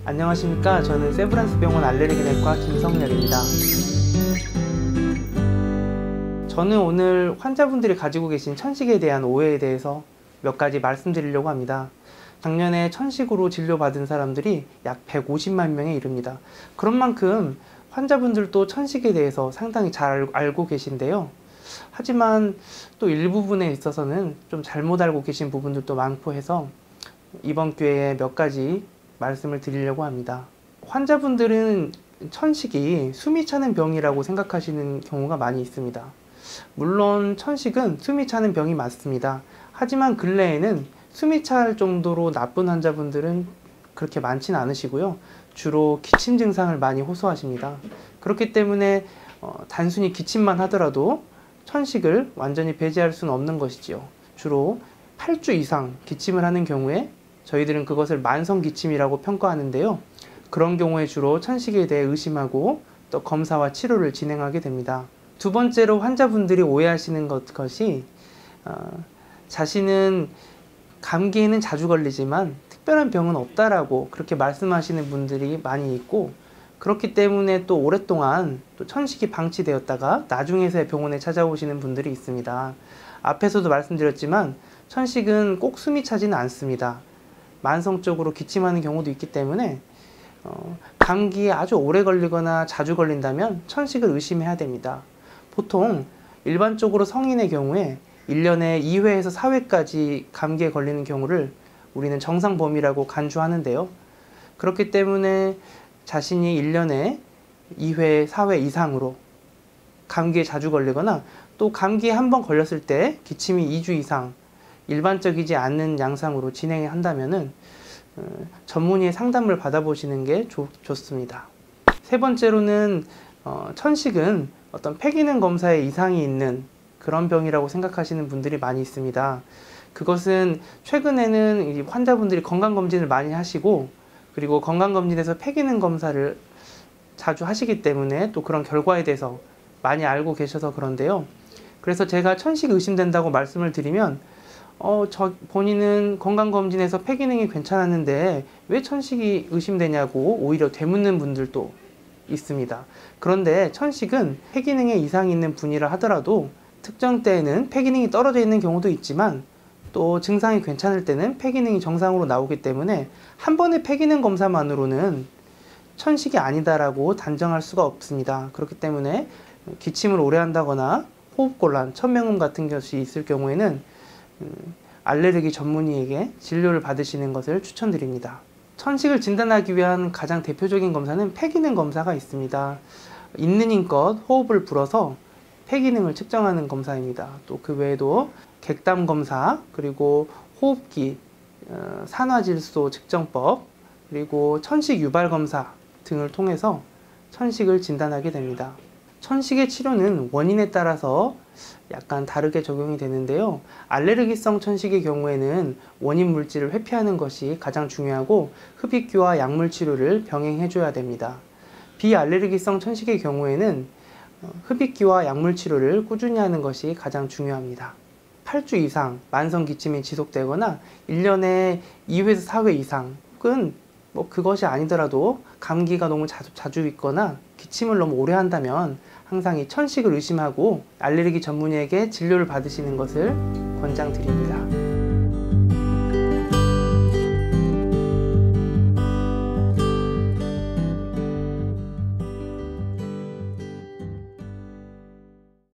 안녕하십니까. 저는 세브란스 병원 알레르기내과 김성렬입니다. 저는 오늘 환자분들이 가지고 계신 천식에 대한 오해에 대해서 몇 가지 말씀드리려고 합니다. 작년에 천식으로 진료받은 사람들이 약 150만 명에 이릅니다. 그런 만큼 환자분들도 천식에 대해서 상당히 잘 알고 계신데요. 하지만 또 일부분에 있어서는 좀 잘못 알고 계신 부분들도 많고 해서 이번 기회에 몇 가지 말씀을 드리려고 합니다. 환자분들은 천식이 숨이 차는 병이라고 생각하시는 경우가 많이 있습니다. 물론 천식은 숨이 차는 병이 맞습니다. 하지만 근래에는 숨이 찰 정도로 나쁜 환자분들은 그렇게 많지는 않으시고요. 주로 기침 증상을 많이 호소하십니다. 그렇기 때문에 단순히 기침만 하더라도 천식을 완전히 배제할 수는 없는 것이지요. 주로 8주 이상 기침을 하는 경우에 저희들은 그것을 만성 기침이라고 평가하는데요. 그런 경우에 주로 천식에 대해 의심하고 또 검사와 치료를 진행하게 됩니다. 두 번째로 환자분들이 오해하시는 것이 자신은 감기에는 자주 걸리지만 특별한 병은 없다라고 그렇게 말씀하시는 분들이 많이 있고, 그렇기 때문에 또 오랫동안 또 천식이 방치되었다가 나중에서야 병원에 찾아오시는 분들이 있습니다. 앞에서도 말씀드렸지만 천식은 꼭 숨이 차지는 않습니다. 만성적으로 기침하는 경우도 있기 때문에 감기에 아주 오래 걸리거나 자주 걸린다면 천식을 의심해야 됩니다. 보통 일반적으로 성인의 경우에 1년에 2회에서 4회까지 감기에 걸리는 경우를 우리는 정상 범위라고 간주하는데요. 그렇기 때문에 자신이 1년에 2회, 4회 이상으로 감기에 자주 걸리거나 또 감기에 한 번 걸렸을 때 기침이 2주 이상 일반적이지 않는 양상으로 진행한다면은 전문의의 상담을 받아보시는 게 좋습니다. 세 번째로는 천식은 어떤 폐기능 검사에 이상이 있는 그런 병이라고 생각하시는 분들이 많이 있습니다. 그것은 최근에는 환자분들이 건강검진을 많이 하시고, 그리고 건강검진에서 폐기능 검사를 자주 하시기 때문에 또 그런 결과에 대해서 많이 알고 계셔서 그런데요. 그래서 제가 천식 의심된다고 말씀을 드리면 본인은 건강검진에서 폐기능이 괜찮았는데 왜 천식이 의심되냐고 오히려 되묻는 분들도 있습니다. 그런데 천식은 폐기능에 이상이 있는 분이라 하더라도 특정 때에는 폐기능이 떨어져 있는 경우도 있지만 또 증상이 괜찮을 때는 폐기능이 정상으로 나오기 때문에 한 번의 폐기능 검사만으로는 천식이 아니다라고 단정할 수가 없습니다. 그렇기 때문에 기침을 오래 한다거나 호흡곤란, 천명음 같은 것이 있을 경우에는 알레르기 전문의에게 진료를 받으시는 것을 추천드립니다. 천식을 진단하기 위한 가장 대표적인 검사는 폐기능 검사가 있습니다. 있는 힘껏 호흡을 불어서 폐기능을 측정하는 검사입니다. 또 그 외에도 객담 검사, 그리고 호흡기, 산화질소 측정법, 그리고 천식 유발 검사 등을 통해서 천식을 진단하게 됩니다. 천식의 치료는 원인에 따라서 약간 다르게 적용이 되는데요. 알레르기성 천식의 경우에는 원인 물질을 회피하는 것이 가장 중요하고 흡입기와 약물 치료를 병행해 줘야 됩니다. 비알레르기성 천식의 경우에는 흡입기와 약물 치료를 꾸준히 하는 것이 가장 중요합니다. 8주 이상 만성 기침이 지속되거나 1년에 2회에서 4회 이상, 혹은 그것이 아니더라도 감기가 너무 자주 있거나 기침을 너무 오래 한다면 항상 이 천식을 의심하고 알레르기 전문의에게 진료를 받으시는 것을 권장드립니다.